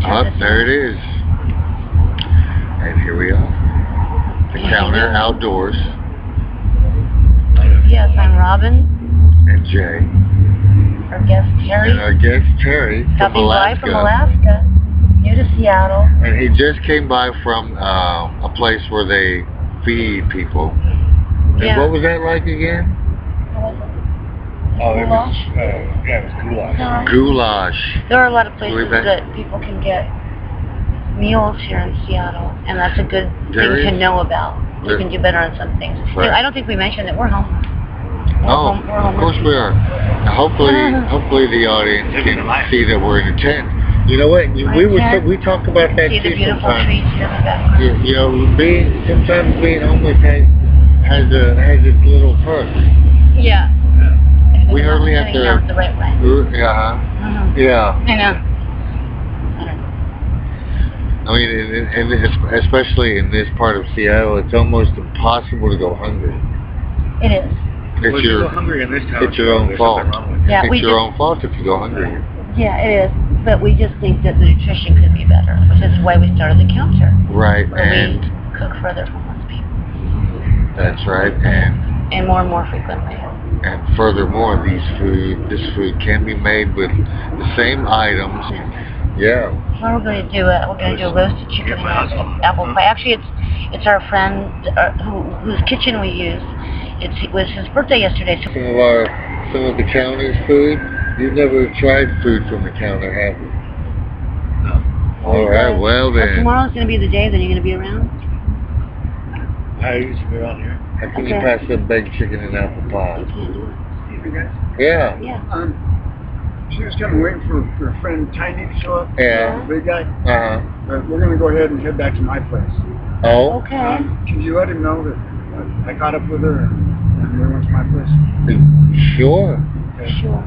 Oh, there it is. And here we are. The counter outdoors. Yes, I'm Robin. And Jay. Our guest Terry. And our guest Terry from Alaska. From Alaska, new to Seattle. And he just came by from a place where they feed people. And what was that like again? Oh, it was, it was goulash. Goulash. There are a lot of places that people can get meals here in Seattle, and that's a good thing to know about. You can do better on some things. Right. I don't think we mentioned that we're homeless. Of course we are. Now hopefully the audience can see that we're in a tent. You know what? We talk about that see too the beautiful sometimes. trees here in the background. You know, sometimes being homeless has its little perks. Yeah. We hardly have to. The right way. Yeah. I know. I mean, and especially in this part of Seattle, it's almost impossible to go hungry. It is. It's your own fault. Yeah, it's your own fault if you go hungry. Yeah, it is. But we just think that the nutrition could be better, which is why we started the counter. Right, where and we cook for other homeless people. That's right, and more frequently. And furthermore, this food can be made with the same items. Yeah. Well, we're going to do roasted chicken and apple pie. Actually, it's our friend whose kitchen we use. It was his birthday yesterday. So Some of the counter's food. You've never tried food from the counter, have you? No. All right. Well then. Tomorrow's going to be the day. Then you're going to be around. I used to be around here. How can you pass them baked chicken and apple pie? You can't do it. You guys? Yeah. Yeah. She was kind of waiting for her friend Tiny to show up. Yeah. The big guy. Uh-huh. We're going to go ahead and head back to my place. Oh. Okay. Can you let him know that I caught up with her and we went to my place? Sure. Okay. Sure.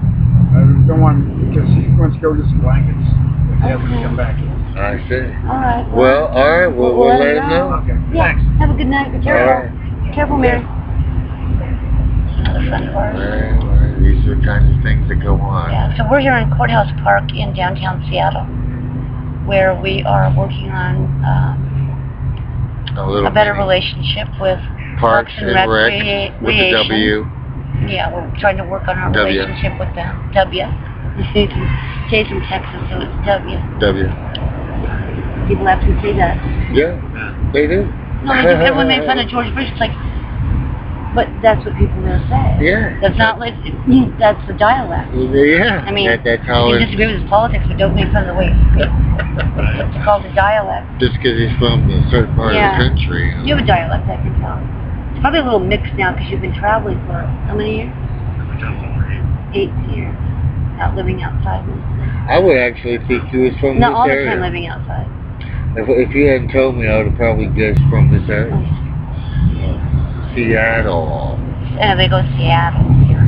I don't want, because he wants to go get some blankets. But he hasn't come back yet. I see. All right. Well, all right. We'll let him know. Okay. Yeah. Thanks. Have a good night. Be careful. Be careful, Mary. Another friend of ours. Well, these are the kinds of things that go on. Yeah. So we're here in Courthouse Park in downtown Seattle, where we are working on a better relationship with Parks and Rec with the W. Yeah, we're trying to work on our relationship with them. W. Jay's from Texas, so it's W. W. People have to say that. Yeah, they do. No, everyone made fun of George Bush. It's like, but that's what people are going to say. Yeah. That's not like, that's the dialect. Yeah. I mean, that's how you can disagree with his politics, but don't make fun of the way he speaks. It's called a dialect. Just because he's from a certain part of the country. You have a dialect, I can tell. It's probably a little mixed now because you've been traveling for how many years? I've been traveling for 8 years. Out living outside. I would actually think he was from Not this all the area. time living outside. If you hadn't told me, I would have probably guessed from this area. Seattle. Yeah, they go Seattle here.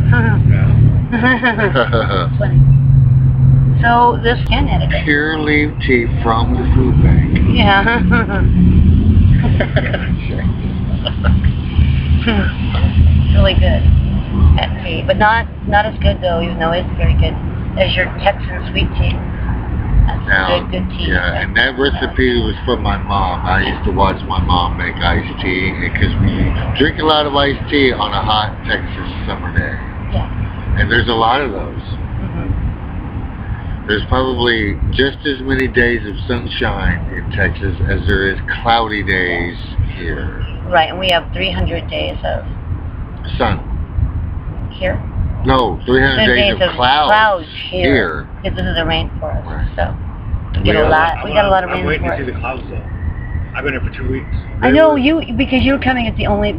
Funny. So this can edit it. Pure leaf tea from the food bank. Yeah. Really good at tea, but not as good though, even though it's very good as your Texan sweet tea. That's good tea. Yeah, and that recipe was from my mom. I used to watch my mom make iced tea because we drink a lot of iced tea on a hot Texas summer day. Yeah. And there's a lot of those. There's probably just as many days of sunshine in Texas as there is cloudy days here. Right, and we have 300 days of sun. Here? No, 300 days of clouds here. Because this is a rainforest, right. So we got a lot of rain. I'm waiting to see the clouds though. I've been here for 2 weeks. I know because you're coming at the only.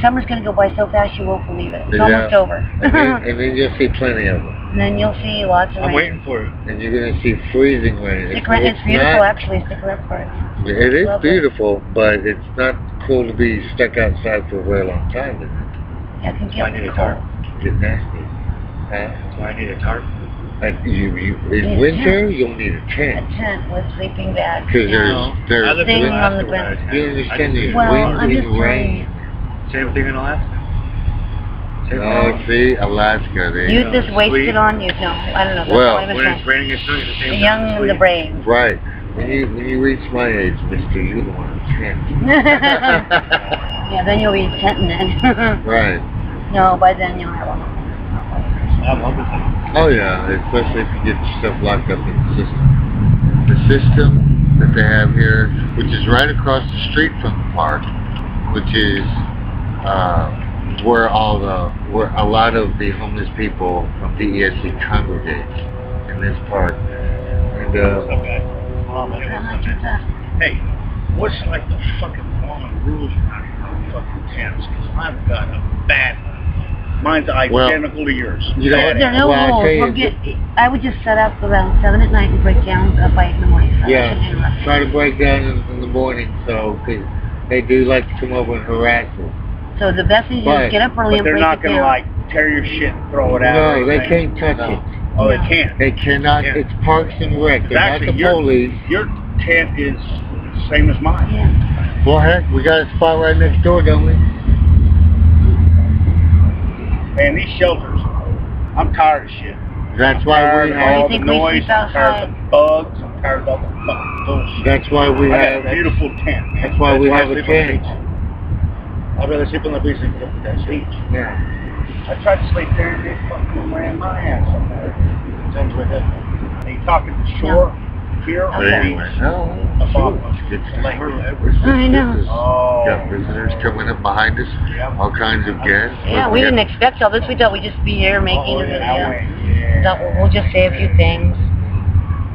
Summer's going to go by so fast you won't believe it. It's almost over. and then you'll see plenty of them. And then you'll see lots of rain. I'm waiting for it. And you're going to see freezing rain. It's beautiful, actually. Stick around for it. It is beautiful, but it's not cool to be stuck outside for a very long time, is it? Yeah, it can I need a tarp. Get nasty. That's why I need a tarp. In winter, you'll need a tent. A tent with sleeping bags. Because there's things on the ground. You understand these Well, wind I'm just and rain. Same thing in Alaska. Oh, see, Alaska. There you Youth go. is wasted on youth. No, I don't know. That's Well, not what When I'm it's raining, it's doing the saying. same The time. young and the brave. Right. When you reach my age, mister, you're the one who's 10. Yeah, then you'll be 10 then. Right. No, by then you'll have them. I love it. Oh yeah, especially if you get yourself locked up in the system. The system that they have here, which is right across the street from the park, which is where a lot of the homeless people from DESC congregate in this park. And Hey, what's like the fucking law and rules around here on fucking tents? Because I've got a bad one. Mine's identical to yours. You know what? There are no Well, I'll tell rules. you, I would just set up around 7 at night and break down by in the morning. So yeah, try to break down in the morning, so cause they do like to come over and harass us. So the best thing is just get up early But and they're break not it going to down. like tear your shit and throw it out. No, they can't touch it. Oh, they can't. They cannot. Yeah. It's Parks and Rec. They're Actually, not the police. Your tent is the same as mine. Yeah. Well, heck, we got a spot right next door, don't we? Man, these shelters, I'm tired of shit. That's why we I'm tired of have. all You the think we noise. sleep I'm tired of outside? the bugs. I'm tired of all the fucking bullshit. That's why we I got have. a beautiful tent, man. That's why we have a I sleep on the tent. beach. I'd rather sleep on the beach than go to that beach. Yeah. I tried to sleep there and they fucking ran my ass up there. Sounds with it. Are you talking the shore? Here But or the anyway, beach? no. Above us. It's Lake. I know. Oh. Got visitors coming up behind us. Yeah. All kinds of guests. Yeah, we didn't expect all this. We thought we'd just be here making a video. Yeah. Thought we'll just say a few things.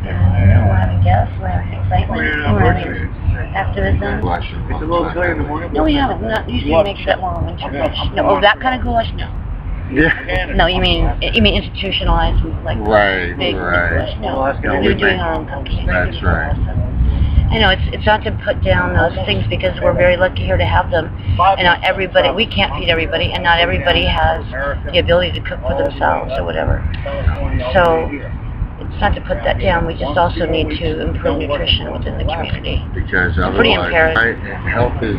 We're having guests. We're having excitement. We're having activism. It's It's a little clear in the morning. No, we haven't. Not usually makes that more romantic. No, oh, that kind of goulash? No. Yeah. No, you mean institutionalized, like Right, big right. goulash. No, No, we're we doing make- our own pumpkin. That's right. I know it's not to put down those things because we're very lucky here to have them, and not everybody. We can't feed everybody, and not everybody has the ability to cook for themselves or whatever. So it's not to put that down. We just also need to improve nutrition within the community. Because It's pretty otherwise, imperative. right, and health is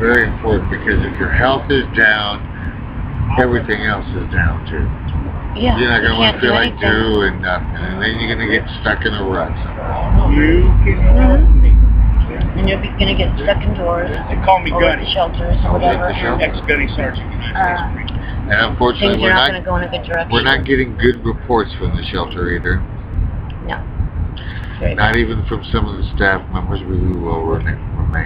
very important, because if your health is down, everything else is down too. Yeah, You're not you going to want can't to feel do like anything. doing nothing, and then you're going to get stuck in a rut. You And you're going to get stuck indoors They call me or at Gunny. the shelters or whatever. At the shelter. Ex-Gunny Sergeant. And unfortunately, Things are not going to go in a good direction. we're not getting good reports from the shelter either. No. Very Not even from some of the staff members. We will remain.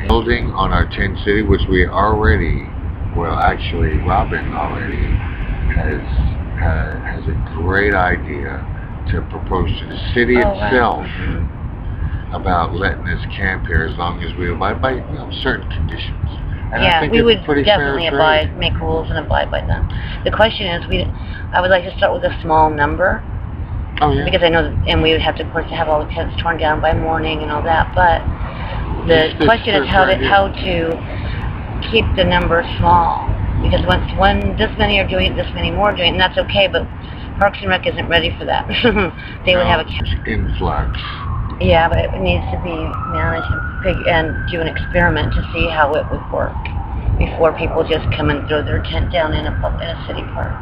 Building on our 10 city, which we already, well, actually, Robin already has a great idea to propose to the city itself about letting us camp here as long as we abide by certain conditions. And I yeah, think we it's would pretty definitely fair abide, trade. make rules and abide by them. The question is, I would like to start with a small number, Oh yeah. because I know, and we would have to, of course, have all the tents torn down by morning and all that. But the This question is how to keep the number small, because when this many are doing it, this many more are doing it, and that's okay. But Parks and Rec isn't ready for that. They would have a influx. yeah, but it needs to be managed and do an experiment to see how it would work before people just come and throw their tent down in a city park.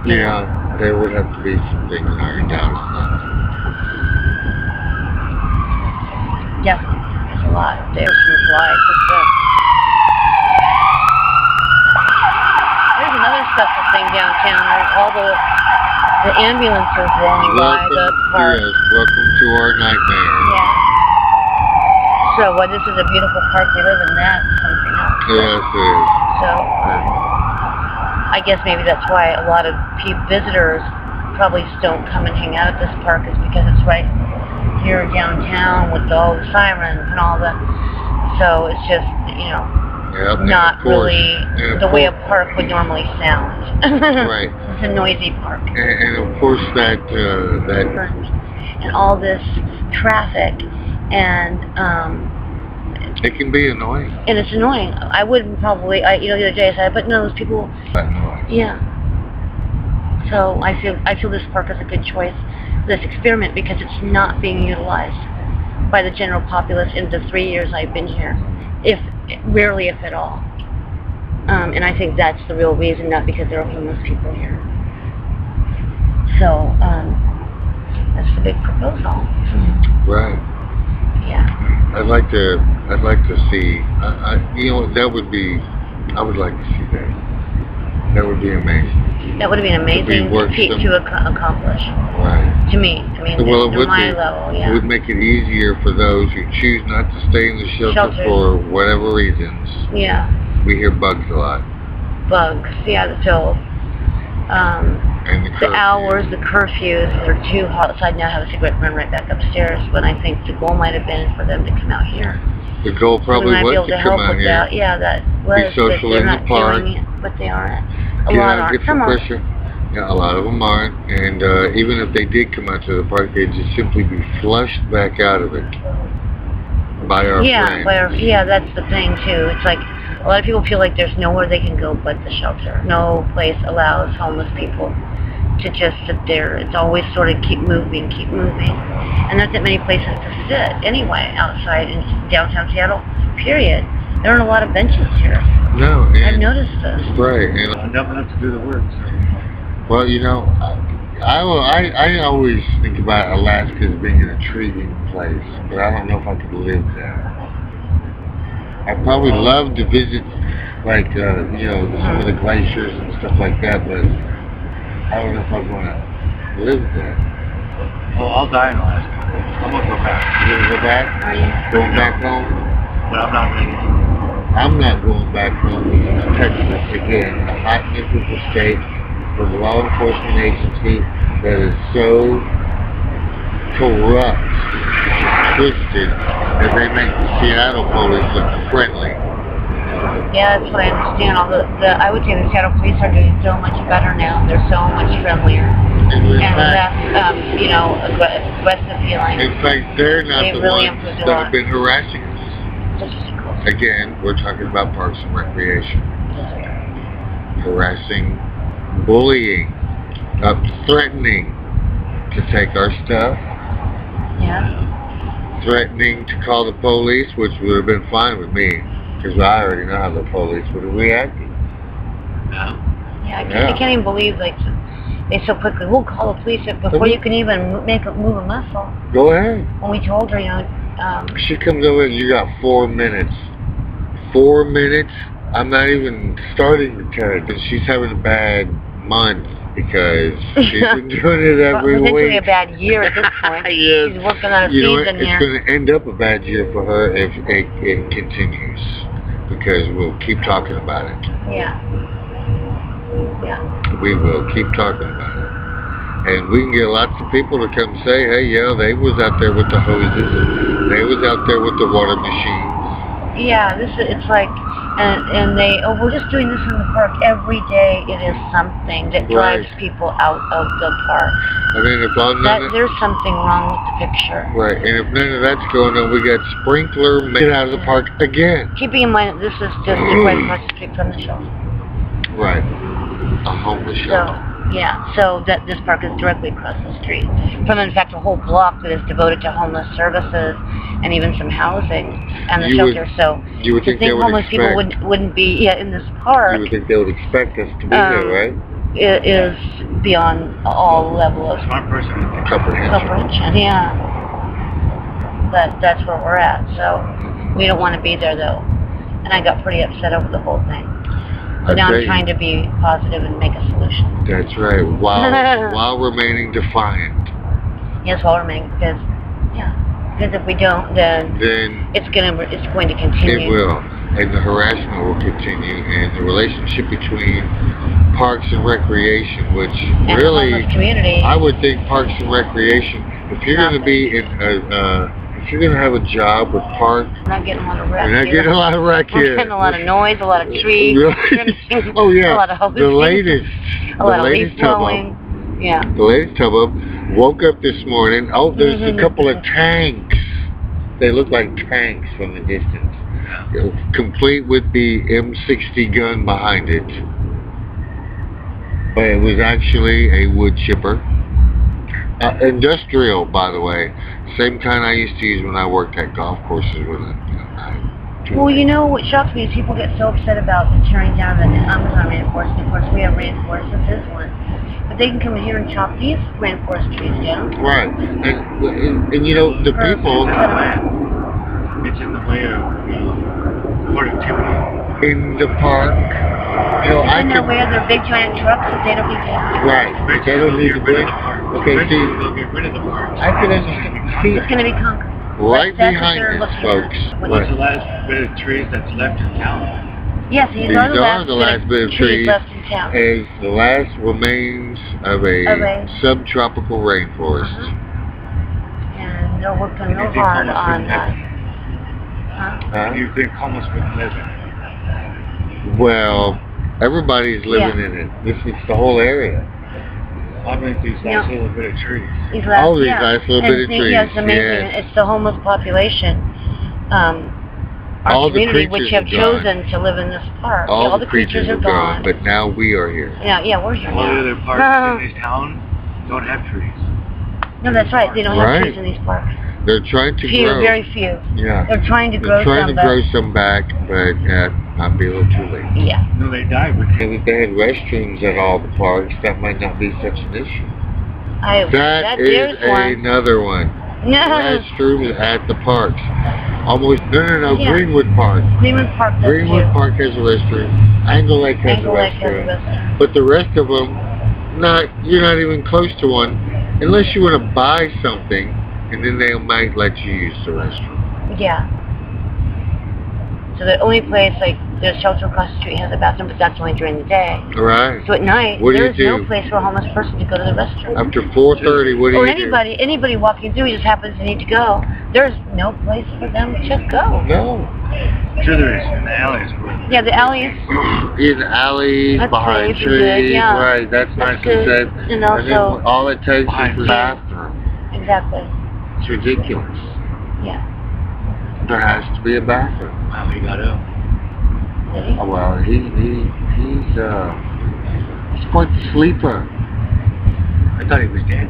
Yeah, there would have to be some things ironed out on that. Yeah, there's a lot. There's some slides. There's another special thing downtown. There's all the ambulances rolling by the park. Yes, welcome to our nightmare. Yeah. So, this is a beautiful park. We live in that. Something else. Yes, it is. So, I guess maybe that's why a lot of visitors probably don't come and hang out at this park, is because it's right here downtown with all the sirens and all the. So it's just, Yep, not really the way a course, park would normally sound. Right. It's a noisy park. And of course that And all this traffic and. It can be annoying. And it's annoying. I wouldn't probably, the other day I said, but no, those people, That noise. yeah. So I feel this park is a good choice, this experiment, because it's not being utilized by the general populace in the 3 years I've been here, rarely if at all. And I think that's the real reason, not because there are homeless people here. So, that's the big proposal. Right. Yeah. I'd like to see, you know, I would like to see that. That would be amazing. That would have been amazing feat to accomplish. Right. To me. I mean, well, to my level, yeah. It would make it easier for those who choose not to stay in the shelter for whatever reasons. Yeah. We hear bugs a lot. Bugs, yeah, so, and the hours, the curfews, they're too hot, so I'd now have a cigarette run right back upstairs, when I think the goal might have been for them to come out here. The goal probably was to come out here. That. Yeah, that was, be social but they're in not the park. doing it, but they aren't. A lot aren't. Some are. Yeah, a lot of them aren't, and even if they did come out to the park, they'd just simply be flushed back out of it by our friends. Yeah, that's the thing too. It's like a lot of people feel like there's nowhere they can go but the shelter. No place allows homeless people to just sit there. It's always sort of keep moving, and there's not many places to sit anyway outside in downtown Seattle. Period. There aren't a lot of benches here. No, I've noticed this. Right, and never have to do the work. So. Well, you know, I always think about Alaska as being an intriguing place, but I don't know if I could live there. I'd probably love to visit, like, you know, some of the glaciers and stuff like that, but I don't know if I'm going to live there. Well, I'll die in Alaska. I'm going to go back. You're going to go back? Are you? Going back home? But I'm not ready. I'm not going back home to Texas again, a hot, miserable state with a law enforcement agency that is so corrupt, twisted, that they make the Seattle police look friendly. Yeah, that's what I understand. I would say the Seattle police are doing so much better now. They're so much friendlier. And less, you know, aggressive feeling. In fact, they're not the ones that have been harassing us. Again, we're talking about Parks and Recreation. Harassing, bullying, threatening to take our stuff. Yeah. Threatening to call the police, which would have been fine with me, because I already know how the police would have reacted. Yeah, I can't even believe, like, they so quickly, we'll call the police before you can even move a muscle. Go ahead. When we told her, you know, she comes over and you got 4 minutes. 4 minutes? I'm not even starting to tell her. She's having a bad month because she's been doing it every week. Potentially a bad year at this point. Yes. She's working on a season here. It's going to end up a bad year for her if it continues, because we'll keep talking about it. Yeah. We will keep talking about it. And we can get lots of people to come say, hey, yeah, they was out there with the hoses. They was out there with the water machines. Yeah, it's like, and we're just doing this in the park every day. It is something that drives people out of the park. I mean, if there's something wrong with the picture. Right, and if none of that's going on, we got sprinkler made out of the park again. Keeping in mind that this is just right across the street from the shelter. Right, a homeless shelter. So that this park is directly across the street from, in fact, a whole block that is devoted to homeless services and even some housing and the shelter. So you would think homeless people wouldn't be in this park. You would think they would expect us to be there, right? It is beyond all level of comprehension. Yeah, that's where we're at. So we don't want to be there though, and I got pretty upset over the whole thing. But now I'm trying to be positive and make a solution. That's right. While remaining defiant. Yes, while remaining, because if we don't, then it's going to continue. It will, and the harassment will continue, and the relationship between Parks and Recreation, which and really, the homeless community. I would think Parks and Recreation, if you're going to be in if you're going to have a job with Park, we're not getting a lot of wreck. We're not getting a lot of wreck here. We're getting a lot of noise, a lot of trees. Oh yeah, a lot of hoses. The latest blowing. Yeah. The latest tub up woke up this morning. Oh, there's a couple of tanks. They look like tanks from the distance. Complete with the M60 gun behind it. But it was actually a wood chipper. Industrial, by the way. Same kind I used to use when I worked at golf courses when I to Well, it. you know what shocks me is people get so upset about the tearing down the Amazon rainforest. Of course, we have rainforests. This is one. But they can come in here and chop these rainforest trees down. Right. And you know, the people It's in the way of productivity. in the park, you know, In their way of their big giant trucks that they don't need to have. right, but they don't need to bring. Okay, see, They'll get rid of the parks. I can understand. See, It's going to be concrete. right That's what behind they're us, looking folks. at. What's the last bit of trees that's left in town? Yes, these are the last bit of trees left in town. Is the last remains of a subtropical rainforest. And they're working real hard on that. Huh? You think homeless wouldn't live in it? Well, everybody's living in it. This is the whole area. I mean, these last little bit of trees. All these nice little bit of trees. Yes, amazing. It's the homeless population. Our All the community, creatures which have are gone. chosen to live in this park. All the creatures are gone. but now we are here. Yeah, we're here All the now. other parks in this town don't have trees. No, that's right. They don't have trees in these parks. They're trying to Few, grow. very few. Yeah. They're trying to grow some. They're trying to grow some back, but might be a little too late. Yeah. No, they died. And if they had restrooms at all the parks, that might not be such an issue. That is there's one. another one. No. Restrooms at the parks. Almost, no, Yeah. Greenwood Park. Greenwood Park does Greenwood too. Park has a restroom. Angle Lake has a restroom. But the rest of them, you're not even close to one, unless you want to buy something, and then they might let you use the restroom. Yeah. So the only place, like, the shelter across the street has a bathroom, but that's only during the day. Right. So at night, What do there's you do? no place for a homeless person to go to the restroom. After 4:30, what do Or you do? anybody walking through, just happens to need to go. There's no place for them to go. No. Sure there is, in the alleys. Yeah, the alleys. In alleys, That's behind safe and good, trees, yeah. right, that's nice and good. safe. And then also, all it takes is the bathroom. exactly. It's ridiculous. Yeah. There has to be a bathroom. Wow, he got up. Did he? Oh, well, he's quite the sleeper. I thought he was dead.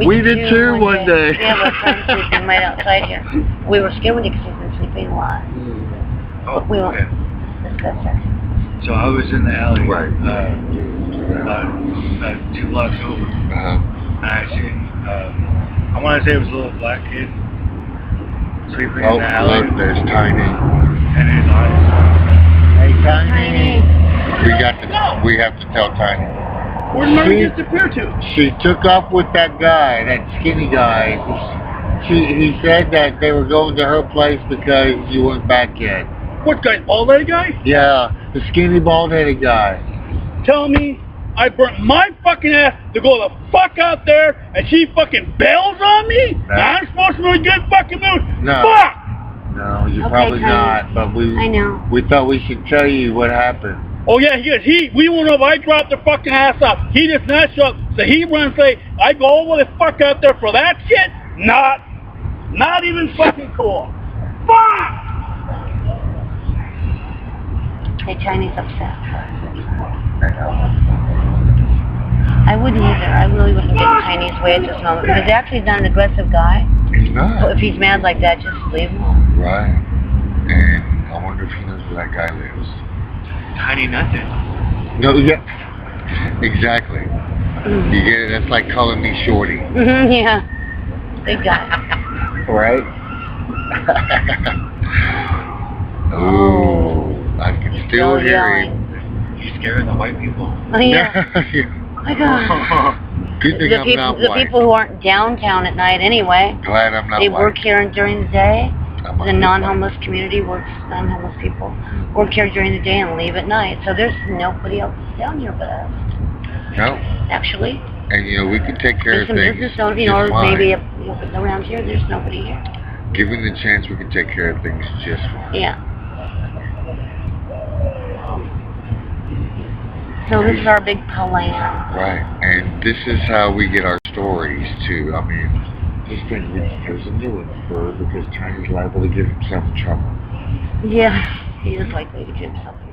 We did too one day. Yeah, my friend sleeping right outside here. We were scared because he's been sleeping a lot. Oh, But we won't okay. discuss that. So I was in the alley, Right. about 2 blocks over, and I seen, I want to say it was a little black kid sleeping Oh, in the alley, look, there's Tiny. and his eyes. Hey, Tiny. We have to tell Tiny. Where did Murray disappear to? She took up with that guy, that skinny guy. He said that they were going to her place because you weren't back yet. What guy? Bald-headed guy? Yeah, the skinny bald-headed guy. Tell me I burnt my fucking ass to go the fuck out there, and she fucking bails on me? No. I'm supposed to be in a good fucking mood. No. Fuck! No, you're Okay, probably Tiny. not. But I know. we thought we should tell you what happened. Oh yeah, he goes, we won't know if I dropped the fucking ass off. He does not show up. So he runs say, I go over the fuck out there for that shit? Not even fucking cool. Fuck! Hey, Tiny's upset. I wouldn't either. I really wouldn't get in Tiny's way at this moment. Because actually he's not an aggressive guy. He's So not. if he's mad like that, just leave him alone. Right. And I wonder if he knows where that guy lives. Tiny nothing. No, yeah. Exactly. You get it? That's like calling me Shorty. Yeah. Big guy. Right? Oh, I can still hear him. He's scaring the white people. Oh, yeah. My God. Good thing I'm not The white. people who aren't downtown at night anyway, Glad I'm not they white. work here during the day. I'm The non-homeless community works, non-homeless people work here during the day and leave at night. So there's nobody else down here but us, No. actually. And you know, we can take care There's of some things business owners, just or fine. maybe around here there's nobody here. Given the chance, we can take care of things just fine. Yeah. So this is our big plan. Right. And this is how we get our stories too. I mean, this thing, there's a new one for because Tiny's liable to get himself in trouble. Yeah, he is likely to get himself in